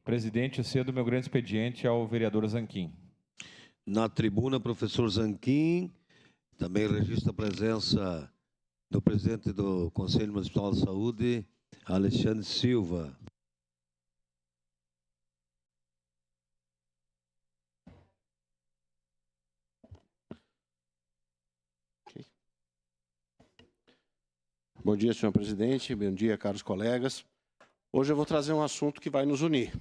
Presidente, cedo meu grande expediente ao vereador Zanquim. Na tribuna, professor Zanquim. Também registra a presença do presidente do Conselho Municipal de Saúde, Alexandre Silva. Bom dia, senhor presidente. Bom dia, caros colegas. Hoje eu vou trazer um assunto que vai nos unir.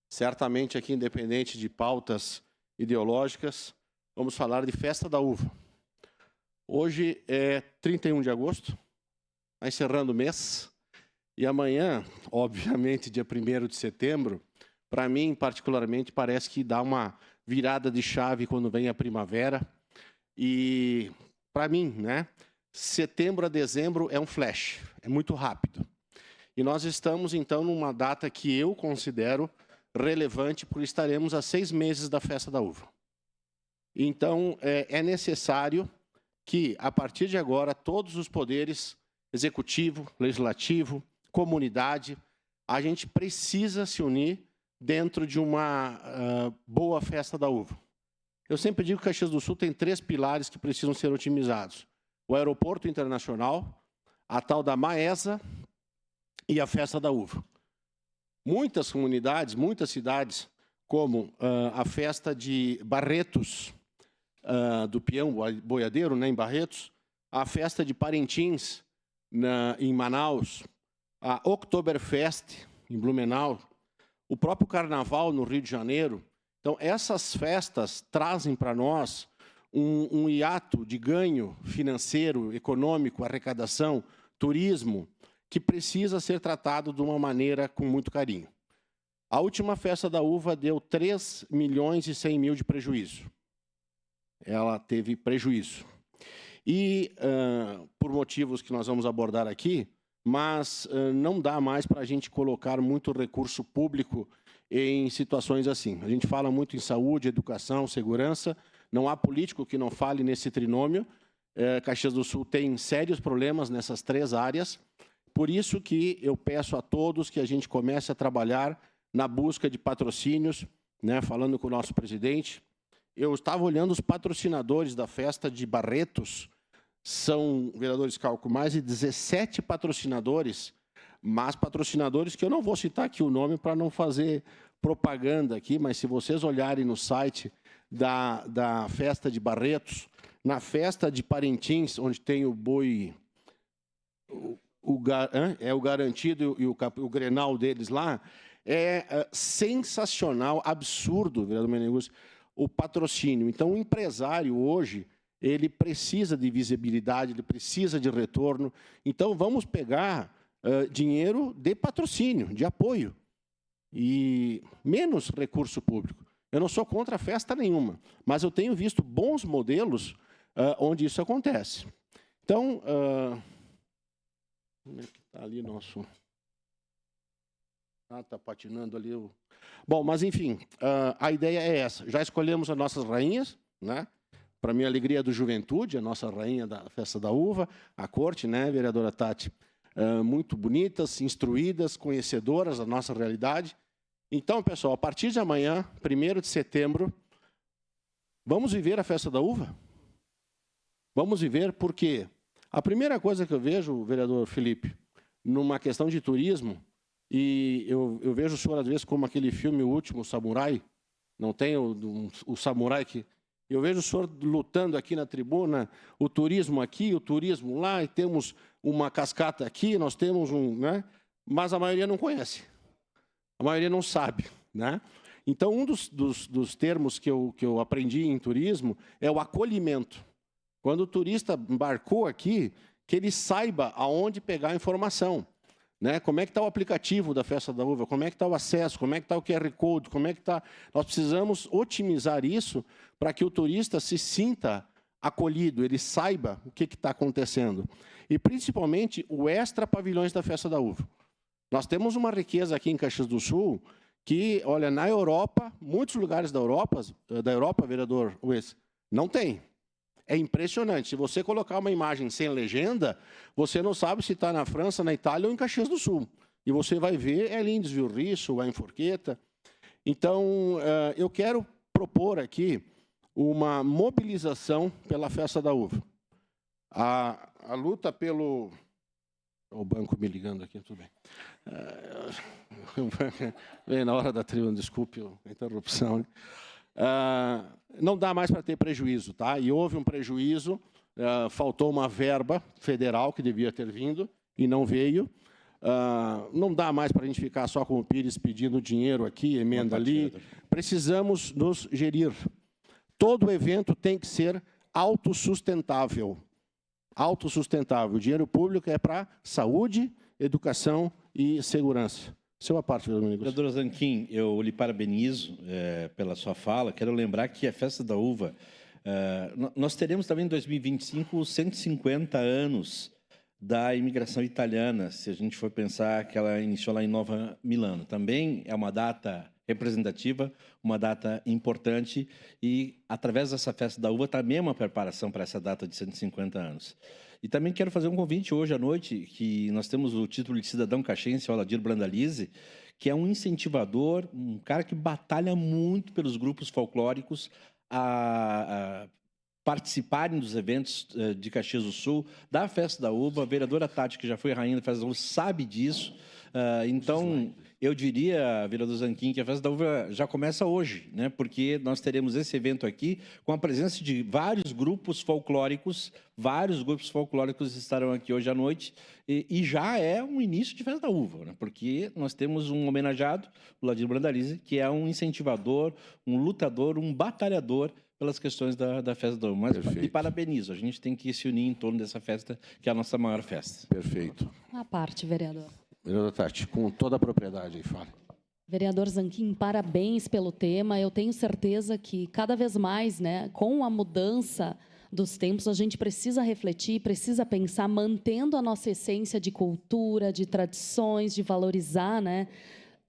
Certamente aqui, independente de pautas ideológicas, vamos falar de Festa da Uva. Hoje é 31 de agosto, está encerrando o mês, e amanhã, obviamente, dia 1º de setembro, para mim, particularmente, parece que dá uma virada de chave quando vem a primavera. E, para mim, né, setembro a dezembro é um flash, é muito rápido. E nós estamos, então, numa data que eu considero relevante, porque estaremos a 6 meses da Festa da Uva. Então, é necessário que, a partir de agora, todos os poderes, executivo, legislativo, comunidade, a gente precisa se unir dentro de uma boa Festa da Uva. Eu sempre digo que Caxias do Sul tem 3 pilares que precisam ser otimizados. O aeroporto internacional, a tal da Maesa e a Festa da Uva. Muitas comunidades, muitas cidades, como a festa de Barretos, do Peão Boiadeiro, né, em Barretos, a festa de Parintins, em Manaus, a Oktoberfest, em Blumenau, o próprio Carnaval, no Rio de Janeiro. Então, essas festas trazem para nós um hiato de ganho financeiro, econômico, arrecadação, turismo, que precisa ser tratado de uma maneira com muito carinho. A última Festa da Uva deu 3.100.000 de prejuízo. Ela teve prejuízo. E, por motivos que nós vamos abordar aqui, mas não dá mais para a gente colocar muito recurso público em situações assim. A gente fala muito em saúde, educação, segurança, não há político que não fale nesse trinômio. Caxias do Sul tem sérios problemas nessas 3 áreas, por isso que eu peço a todos que a gente comece a trabalhar na busca de patrocínios, né, falando com o nosso presidente. Eu estava olhando os patrocinadores da festa de Barretos, são, vereadores Calco, mais de 17 patrocinadores, mas patrocinadores que eu não vou citar aqui o nome para não fazer propaganda aqui, mas se vocês olharem no site da festa de Barretos, na festa de Parintins, onde tem o boi, o garantido e o Grenal deles lá, é sensacional, absurdo, vereador Meneguzzi, o patrocínio. Então, o empresário hoje, ele precisa de visibilidade, ele precisa de retorno. Então, vamos pegar dinheiro de patrocínio, de apoio, e menos recurso público. Eu não sou contra festa nenhuma, mas eu tenho visto bons modelos onde isso acontece. Então, como é que está ali nosso... Ah, está patinando ali o... Bom, mas enfim, a ideia é essa. Já escolhemos as nossas rainhas, né? Para minha alegria do Juventude, a nossa rainha da Festa da Uva, a corte, né, vereadora Tati? Muito bonitas, instruídas, conhecedoras da nossa realidade. Então, pessoal, a partir de amanhã, 1º de setembro, vamos viver a Festa da Uva? Vamos viver porque a primeira coisa que eu vejo, vereador Felipe, numa questão de turismo, e eu vejo o senhor, às vezes, como aquele filme O Último Samurai, não tem o samurai que... Eu vejo o senhor lutando aqui na tribuna, o turismo aqui, o turismo lá, e temos uma cascata aqui, nós temos né? Mas a maioria não conhece, a maioria não sabe, né? Então, um dos termos que eu aprendi em turismo é o acolhimento. Quando o turista embarcou aqui, que ele saiba aonde pegar a informação. Né? Como é que está o aplicativo da Festa da Uva? Como é que está o acesso? Como é que está o QR Code? Como é que está... Nós precisamos otimizar isso para que o turista se sinta acolhido, ele saiba o que está acontecendo. E, principalmente, o extra pavilhões da Festa da Uva. Nós temos uma riqueza aqui em Caxias do Sul que, olha, na Europa, muitos lugares da Europa, vereador Wes, não tem. É impressionante. Se você colocar uma imagem sem legenda, você não sabe se está na França, na Itália ou em Caxias do Sul. E você vai ver, é Lindes, Vilriço, é em Forqueta. Então, eu quero propor aqui uma mobilização pela Festa da Uva. A luta pelo... O banco me ligando aqui, tudo bem. Vem na hora da tribuna, desculpe a interrupção. Não dá mais para ter prejuízo, tá? E houve um prejuízo, faltou uma verba federal que devia ter vindo e não veio. Não dá mais para a gente ficar só com o Pires pedindo dinheiro aqui, emenda ali. Precisamos nos gerir. Todo evento tem que ser autossustentável. Autossustentável. O dinheiro público é para saúde, educação e segurança. Seu parte, Domingos. Vereador Zanquim, eu lhe parabenizo pela sua fala. Quero lembrar que a Festa da Uva, nós teremos também em 2025 os 150 anos da imigração italiana, se a gente for pensar que ela iniciou lá em Nova Milano. Também é uma data representativa, uma data importante e, através dessa Festa da Uva, também é uma preparação para essa data de 150 anos. E também quero fazer um convite hoje à noite, que nós temos o título de cidadão caxense, o Aladir Brandalize, que é um incentivador, um cara que batalha muito pelos grupos folclóricos a participarem dos eventos de Caxias do Sul, da Festa da Uva. A vereadora Tati, que já foi rainha da Festa da Uva, sabe disso. Então, eu diria, vereador Zanquim, que a Festa da Uva já começa hoje, né? Porque nós teremos esse evento aqui com a presença de vários grupos folclóricos estarão aqui hoje à noite, e já é um início de Festa da Uva, né? Porque nós temos um homenageado, o Aladir Brandalize, que é um incentivador, um lutador, um batalhador pelas questões da Festa da Uva. Mas, e parabenizo, a gente tem que se unir em torno dessa festa, que é a nossa maior festa. Perfeito. A parte, vereador. Vereador Tati, com toda a propriedade aí, fala. Vereador Zanquim, parabéns pelo tema. Eu tenho certeza que cada vez mais, né, com a mudança dos tempos, a gente precisa refletir, precisa pensar, mantendo a nossa essência de cultura, de tradições, de valorizar, né,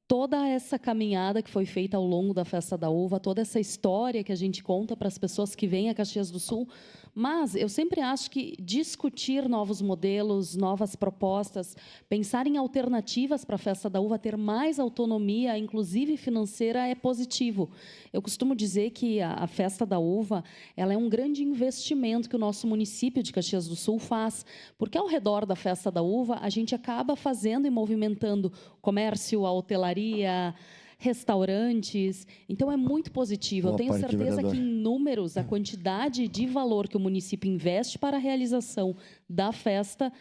toda essa caminhada que foi feita ao longo da Festa da Uva, toda essa história que a gente conta para as pessoas que vêm a Caxias do Sul. Mas eu sempre acho que discutir novos modelos, novas propostas, pensar em alternativas para a Festa da Uva, ter mais autonomia, inclusive financeira, é positivo. Eu costumo dizer que a Festa da Uva, ela é um grande investimento que o nosso município de Caxias do Sul faz, porque ao redor da Festa da Uva, a gente acaba fazendo e movimentando comércio, a hotelaria, restaurantes. Então, é muito positivo. Eu tenho certeza que, em números, a quantidade de valor que o município investe para a realização da festa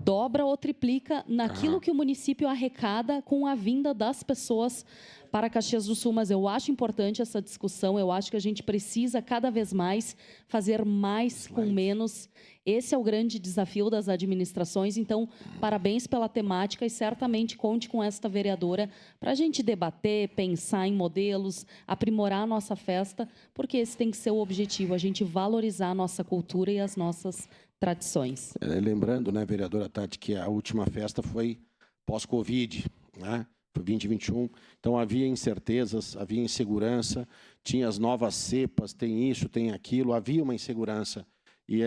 dobra ou triplica naquilo que o município arrecada com a vinda das pessoas para Caxias do Sul. Mas eu acho importante essa discussão, eu acho que a gente precisa cada vez mais fazer mais com menos. Esse é o grande desafio das administrações. Então, parabéns pela temática e certamente conte com esta vereadora para a gente debater, pensar em modelos, aprimorar a nossa festa, porque esse tem que ser o objetivo, a gente valorizar a nossa cultura e as nossas tradições. Lembrando, né, vereadora Tati, que a última festa foi pós-Covid, né? Foi 2021, então havia incertezas, havia insegurança, tinha as novas cepas, tem isso, tem aquilo, havia uma insegurança. E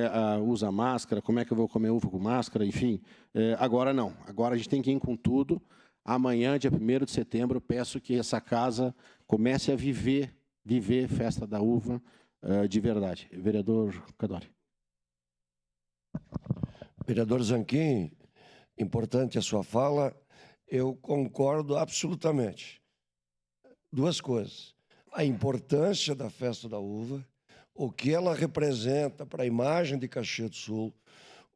usa máscara, como é que eu vou comer uva com máscara, enfim. Agora não, agora a gente tem que ir com tudo. Amanhã, dia 1º de setembro, peço que essa casa comece a viver Festa da Uva de verdade. Vereador Cadori. Vereador Zanquim, importante a sua fala. Eu concordo absolutamente. Duas coisas. A importância da Festa da Uva, o que ela representa para a imagem de Caxias do Sul,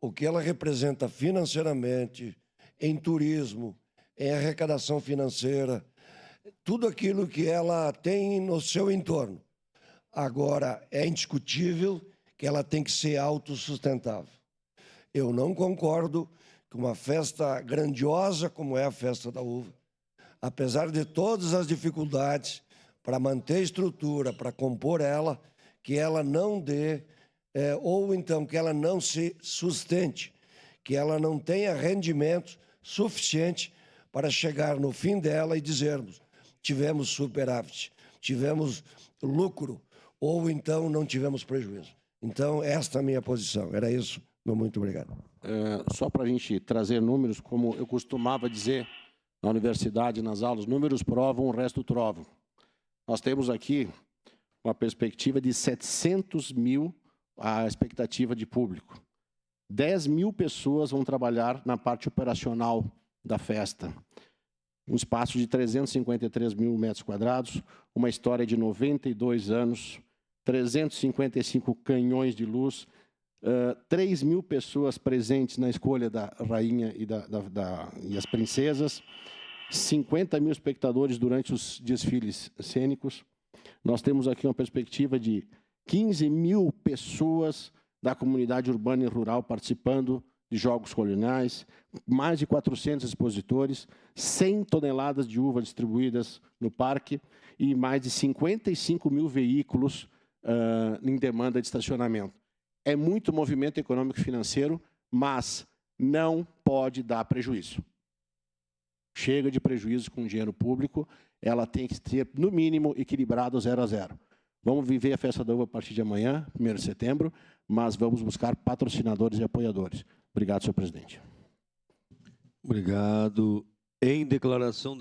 o que ela representa financeiramente, em turismo, em arrecadação financeira, tudo aquilo que ela tem no seu entorno. Agora, é indiscutível que ela tem que ser autossustentável. Eu não concordo que uma festa grandiosa como é a Festa da Uva, apesar de todas as dificuldades para manter a estrutura, para compor ela, que ela não dê, ou então que ela não se sustente, que ela não tenha rendimento suficiente para chegar no fim dela e dizermos: tivemos superávit, tivemos lucro, ou então não tivemos prejuízo. Então, esta é a minha posição. Era isso. Muito obrigado. Só para a gente trazer números, como eu costumava dizer na universidade, nas aulas, números provam, o resto trovam. Nós temos aqui uma perspectiva de 700 mil a expectativa de público. 10 mil pessoas vão trabalhar na parte operacional da festa. Um espaço de 353 mil metros quadrados, uma história de 92 anos, 355 canhões de luz, 3 mil pessoas presentes na escolha da rainha e as princesas, 50 mil espectadores durante os desfiles cênicos. Nós temos aqui uma perspectiva de 15 mil pessoas da comunidade urbana e rural participando de jogos coloniais, mais de 400 expositores, 100 toneladas de uva distribuídas no parque e mais de 55 mil veículos em demanda de estacionamento. É muito movimento econômico e financeiro, mas não pode dar prejuízo. Chega de prejuízo com dinheiro público, ela tem que ser, no mínimo, equilibrado 0 a 0. Vamos viver a Festa da Uva a partir de amanhã, 1º de setembro, mas vamos buscar patrocinadores e apoiadores. Obrigado, senhor presidente. Obrigado. Em declaração